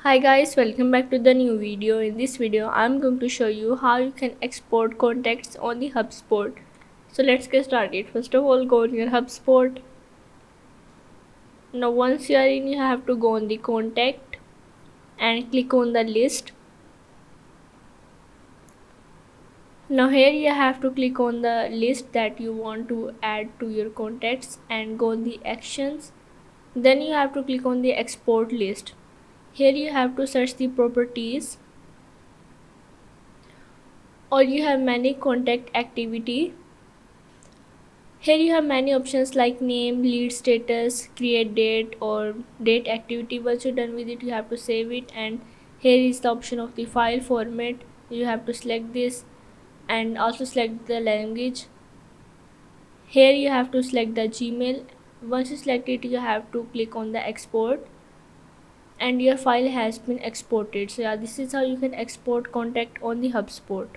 Hi guys, welcome back to the new video. In this video, I'm going to show you how you can export contacts on the Hubspot. So let's get started. First of all, go on your Hubspot. Now once you are in, you have to go on the contact and click on the list. Now here you have to click on the list that you want to add to your contacts and go on the actions. Then you have to click on the export list. Here you have to search the properties, or you have many contact activity. Here you have many options like name, lead status, create date or date activity. Once you're done with it, you have to save it, and here is the option of the file format. You have to select this and also select the language. Here you have to select the Gmail. Once you select it, you have to click on the export and your file has been exported. So yeah, this is how you can export contact on the Hubspot.